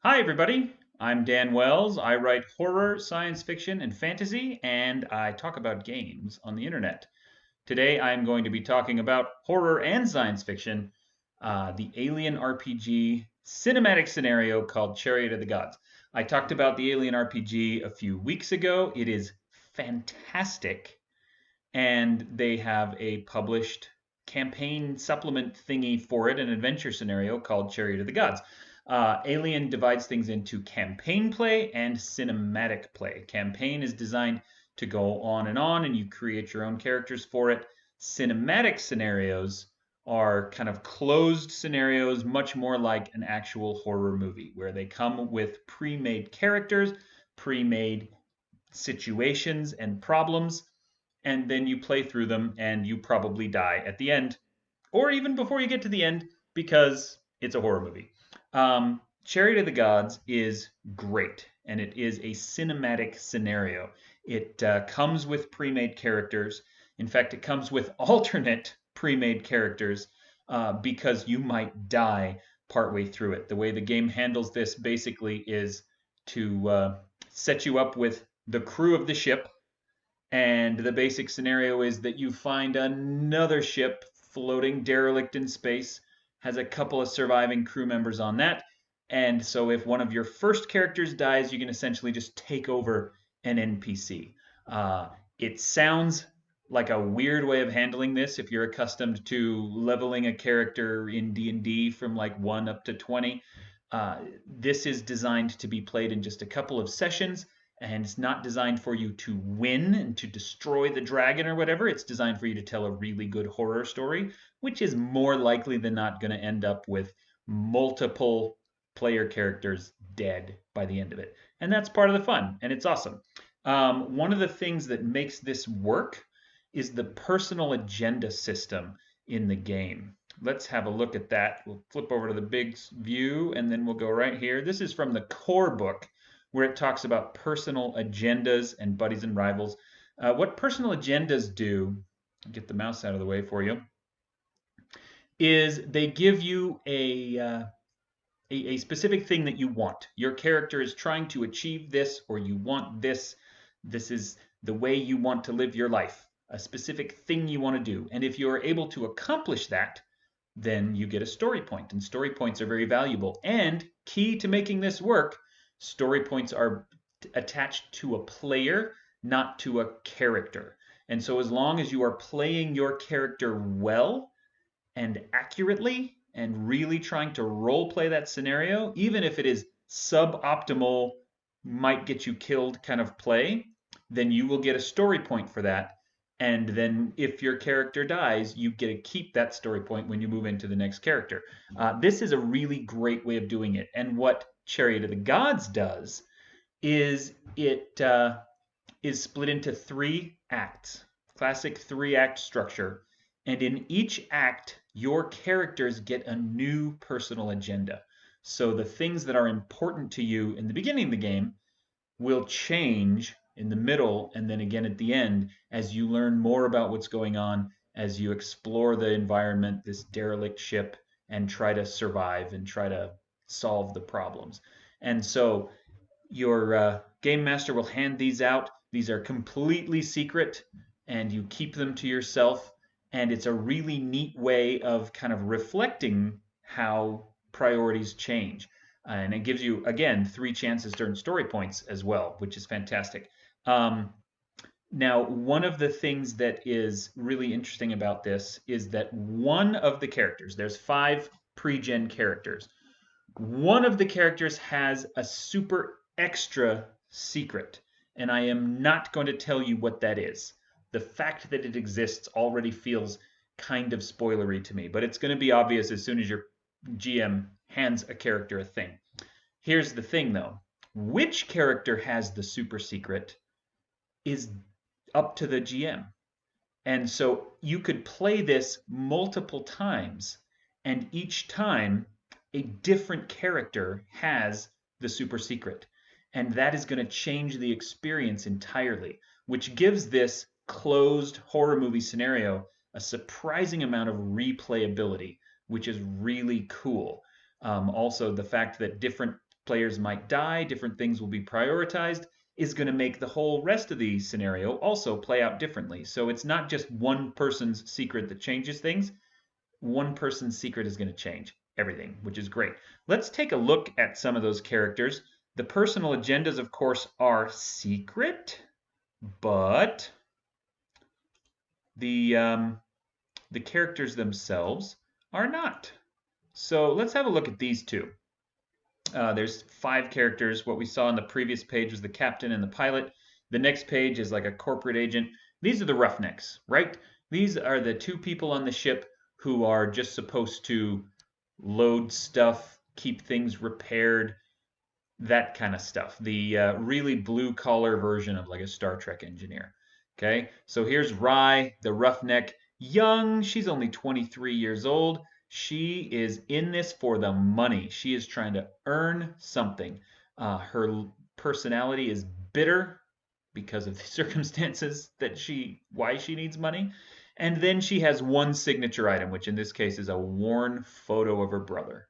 Hi, everybody. I'm Dan Wells. I write horror, science fiction, and fantasy, and I talk about games on the internet. Today, I'm going to be talking about horror and science fiction, the Alien RPG cinematic scenario called Chariot of the Gods. I talked about the Alien RPG a few weeks ago. It is fantastic, and they have a published campaign supplement thingy for it, an adventure scenario called Chariot of the Gods. Alien divides things into campaign play and cinematic play. Campaign is designed to go on, and you create your own characters for it. Cinematic scenarios are kind of closed scenarios, much more like an actual horror movie, where they come with pre made characters, pre made situations and problems, and then you play through them and you probably die at the end, or even before you get to the end, because it's a horror movie. Chariot of the Gods is great, and it is a cinematic scenario. It comes with pre made characters. In fact, it comes with alternate pre made characters because you might die partway through it. The way the game handles this basically is to set you up with the crew of the ship, and the basic scenario is that you find another ship floating derelict in space, has a couple of surviving crew members on that. And so if one of your first characters dies, you can essentially just take over an NPC. It sounds like a weird way of handling this if you're accustomed to leveling a character in D&D from like 1 up to 20. This is designed to be played in just a couple of sessions, and it's not designed for you to win and to destroy the dragon or whatever. It's designed for you to tell a really good horror story, which is more likely than not going to end up with multiple player characters dead by the end of it. And that's part of the fun, and it's awesome. One of the things that makes this work is the personal agenda system in the game. Let's have a look at that. We'll flip over to the big view, and then we'll go right here. This is from the core book, where it talks about personal agendas and buddies and rivals. What personal agendas do, get the mouse out of the way for you, is they give you a specific thing that you want. Your character is trying to achieve this, or you want this. This is the way you want to live your life, a specific thing you want to do. And if you're able to accomplish that, then you get a story point. And story points are very valuable. And key to making this work, story points are attached to a player, not to a character. And so as long as you are playing your character well and accurately and really trying to role play that scenario, even if it is suboptimal, might get you killed kind of play, then you will get a story point for that. And then if your character dies, you get to keep that story point when you move into the next character. This is a really great way of doing it. And what Chariot of the Gods does is it is split into 3 acts, classic 3-act structure. And in each act, your characters get a new personal agenda. So the things that are important to you in the beginning of the game will change in the middle and then again at the end as you learn more about what's going on, as you explore the environment, this derelict ship, and try to survive and try to solve the problems. And so your game master will hand these out. These are completely secret, and you keep them to yourself. And it's a really neat way of kind of reflecting how priorities change. And it gives you, again, 3 chances to earn story points as well, which is fantastic. Um, Now, one of the things that is really interesting about this is that one of the characters, there's 5 pre-gen characters, one of the characters has a super extra secret, and I am not going to tell you what that is. The fact that it exists already feels kind of spoilery to me, but it's going to be obvious as soon as your GM hands a character a thing. Here's the thing though, which character has the super secret is up to the GM. And so you could play this multiple times, and each time a different character has the super secret. And that is going to change the experience entirely, which gives this closed horror movie scenario a surprising amount of replayability, which is really cool. Also, the fact that different players might die, different things will be prioritized, is going to make the whole rest of the scenario also play out differently. So it's not just one person's secret that changes things. One person's secret is going to change everything, which is great. Let's take a look at some of those characters. The personal agendas, of course, are secret, but the characters themselves are not. So let's have a look at these two. There's 5 characters. What we saw on the previous page was the captain and the pilot. The next page is like a corporate agent. These are the roughnecks, right? These are the 2 people on the ship who are just supposed to load stuff, keep things repaired, that kind of stuff. The really blue collar version of like a Star Trek engineer. Okay, so here's Rye, the roughneck, young. She's only 23 years old. She is in this for the money. She is trying to earn something. Her personality is bitter because of the circumstances that why she needs money. And then she has one signature item, which in this case is a worn photo of her brother.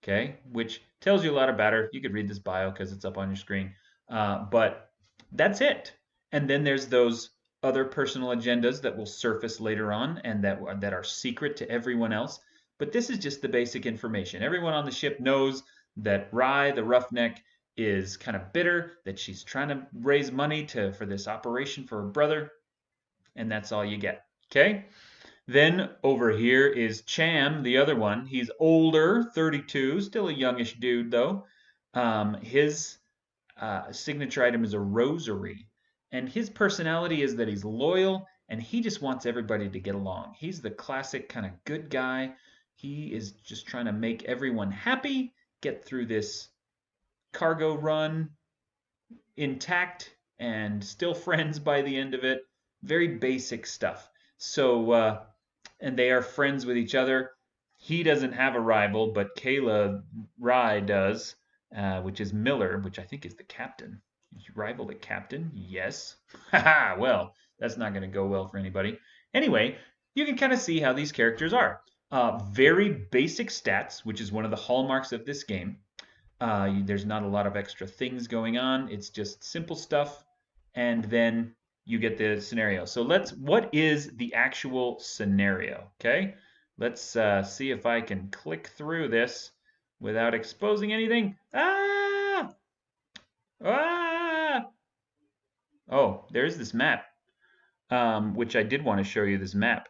Okay, which tells you a lot about her. You could read this bio because it's up on your screen. But that's it. And then there's those other personal agendas that will surface later on and that are secret to everyone else. But this is just the basic information. Everyone on the ship knows that Rye, the roughneck, is kind of bitter, that she's trying to raise money for this operation for her brother, and that's all you get. Okay? Then over here is Cham, the other one. He's older, 32, still a youngish dude though. His signature item is a rosary. And his personality is that he's loyal and he just wants everybody to get along. He's the classic kind of good guy. He is just trying to make everyone happy, get through this cargo run intact and still friends by the end of it. Very basic stuff. So, and they are friends with each other. He doesn't have a rival, but Kayla Rye does, which is Miller, which I think is the captain. You rival the captain? Yes. Haha, well, that's not going to go well for anybody. Anyway, you can kind of see how these characters are. Very basic stats, which is one of the hallmarks of this game. There's not a lot of extra things going on. It's just simple stuff, and then you get the scenario. So what is the actual scenario? Okay, let's see if I can click through this without exposing anything. Ah! Ah! Oh, there's this map, which I did want to show you this map.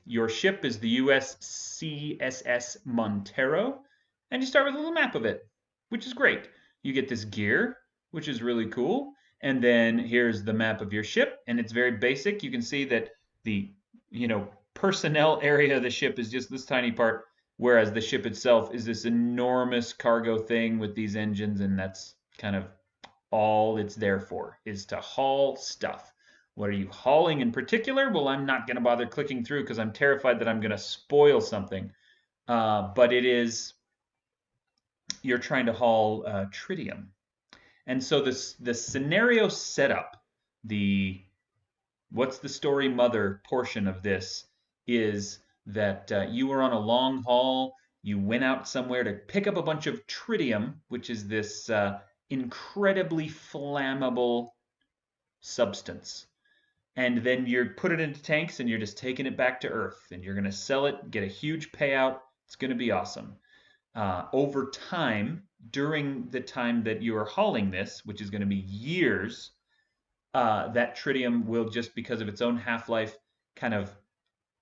Your ship is the USCSS Montero, and you start with a little map of it, which is great. You get this gear, which is really cool, and then here's the map of your ship, and it's very basic. You can see that the personnel area of the ship is just this tiny part, whereas the ship itself is this enormous cargo thing with these engines, and that's kind of all it's there for, is to haul stuff. What are you hauling in particular? Well, I'm not going to bother clicking through because I'm terrified that I'm going to spoil something. But you're trying to haul tritium. And so the scenario setup, the what's the story mother portion of this is that you were on a long haul. You went out somewhere to pick up a bunch of tritium, which is this incredibly flammable substance. And then you put it into tanks and you're just taking it back to Earth. And you're going to sell it, get a huge payout. It's going to be awesome. Over time, during the time that you are hauling this, which is going to be years, that tritium will just, because of its own half-life, kind of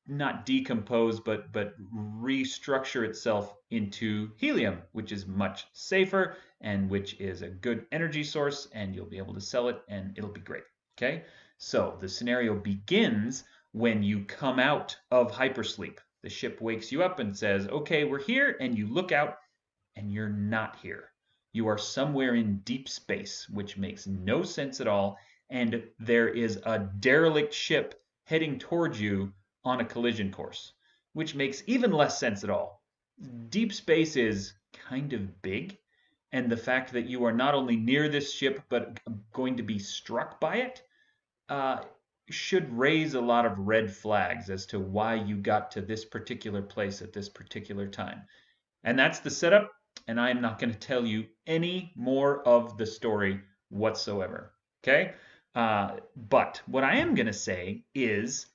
not decompose, but restructure itself into helium, which is much safer and which is a good energy source, and you'll be able to sell it, and it'll be great. Okay, so the scenario begins when you come out of hypersleep. The ship wakes you up and says, "Okay, we're here," and you look out, and you're not here. You are somewhere in deep space, which makes no sense at all, and there is a derelict ship heading towards you on a collision course, which makes even less sense at all. Deep space is kind of big, and the fact that you are not only near this ship but going to be struck by it should raise a lot of red flags as to why you got to this particular place at this particular time. And that's the setup. and I am not going to tell you any more of the story whatsoever. Okay? But what I am going to say is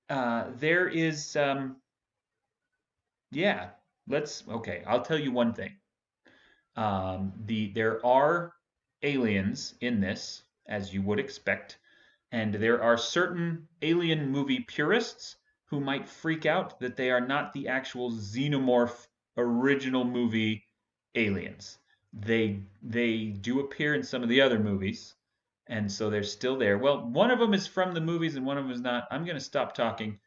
there is, yeah, okay, I'll tell you one thing. There are aliens in this, as you would expect, and there are certain alien movie purists who might freak out that they are not the actual xenomorph original movie aliens. They do appear in some of the other movies, and so they're still there. Well, one of them is from the movies and one of them is not. I'm going to stop talking.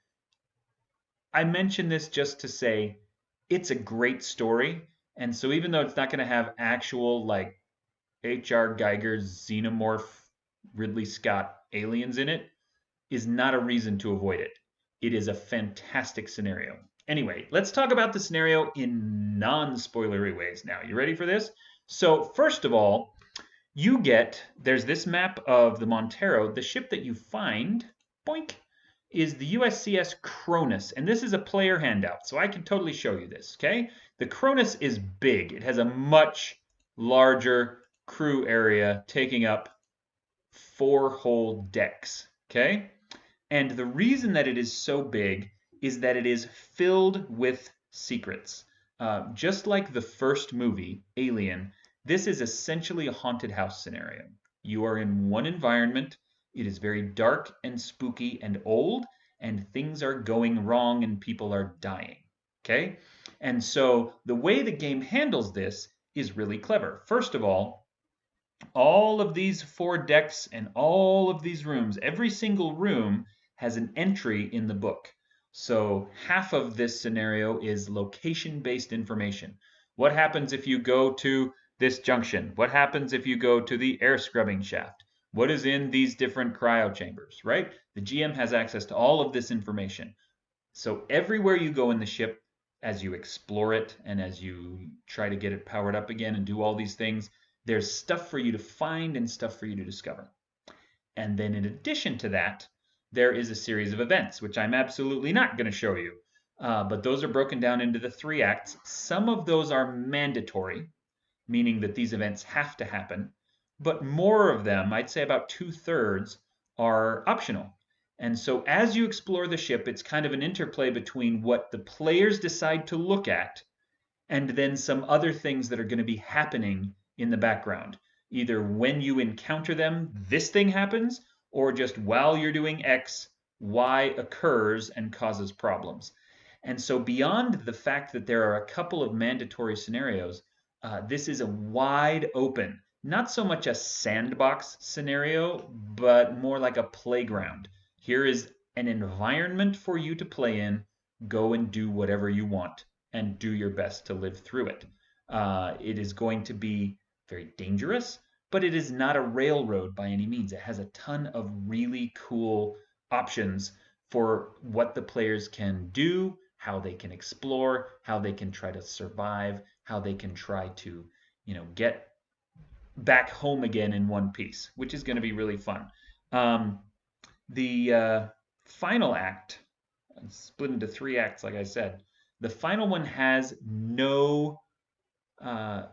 I mention this just to say it's a great story. And so even though it's not going to have actual like H.R. Geiger's xenomorph Ridley Scott aliens in it, is not a reason to avoid it. It is a fantastic scenario. Anyway, let's talk about the scenario in non-spoilery ways now. You ready for this? So first of all, there's this map of the Montero. The ship that you find, boink, is the USCS Cronus. And this is a player handout, so I can totally show you this, okay? The Cronus is big. It has a much larger crew area taking up 4 whole decks, okay? And the reason that it is so big is that it is filled with secrets. Just like the first movie, Alien, this is essentially a haunted house scenario. You are in one environment, it is very dark and spooky and old, and things are going wrong and people are dying. Okay? And so the way the game handles this is really clever. First of all of these 4 decks and all of these rooms, every single room has an entry in the book. So half of this scenario is location-based information. What happens if you go to this junction? What happens if you go to the air scrubbing shaft? What is in these different cryo chambers, right? The GM has access to all of this information. So everywhere you go in the ship, as you explore it and as you try to get it powered up again and do all these things, there's stuff for you to find and stuff for you to discover. And then in addition to that, there is a series of events, which I'm absolutely not going to show you. But those are broken down into the 3 acts. Some of those are mandatory, meaning that these events have to happen. But more of them, I'd say about 2/3, are optional. And so as you explore the ship, it's kind of an interplay between what the players decide to look at and then some other things that are going to be happening in the background. Either when you encounter them, this thing happens, or just while you're doing X, Y occurs and causes problems. And so beyond the fact that there are a couple of mandatory scenarios, this is a wide open, not so much a sandbox scenario, but more like a playground. Here is an environment for you to play in. Go and do whatever you want and do your best to live through it. It is going to be very dangerous, but it is not a railroad by any means. It has a ton of really cool options for what the players can do, how they can explore, how they can try to survive, how they can try to, get back home again in one piece, which is going to be really fun. The final act, split into 3 acts, like I said. The final one has uh,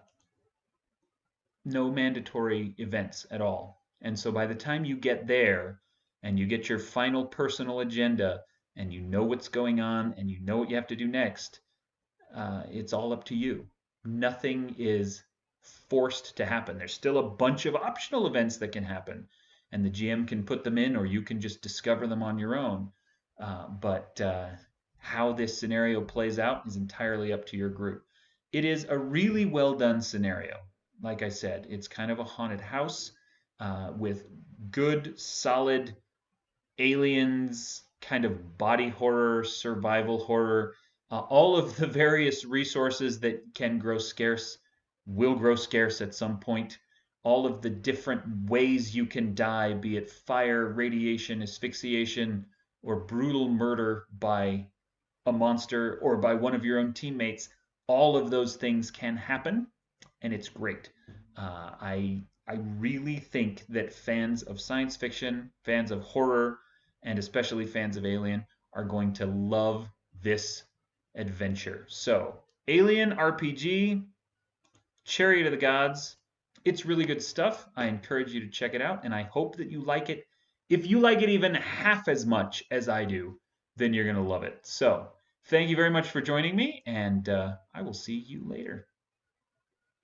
no mandatory events at all. And so by the time you get there and you get your final personal agenda and you know what's going on and you know what you have to do next, it's all up to you. Nothing is forced to happen. There's still a bunch of optional events that can happen, and the GM can put them in, or you can just discover them on your own. But how this scenario plays out is entirely up to your group. It is a really well done scenario. Like I said, it's kind of a haunted house with good, solid aliens, kind of body horror, survival horror. All of the various resources that can grow scarce will grow scarce at some point. All of the different ways you can die, be it fire, radiation, asphyxiation, or brutal murder by a monster or by one of your own teammates, all of those things can happen, and it's great. I really think that fans of science fiction, fans of horror, and especially fans of Alien are going to love this adventure. So Alien RPG, Chariot of the Gods. It's really good stuff. I encourage you to check it out, and I hope that you like it. If you like it even half as much as I do, then you're going to love it. So, thank you very much for joining me, and I will see you later.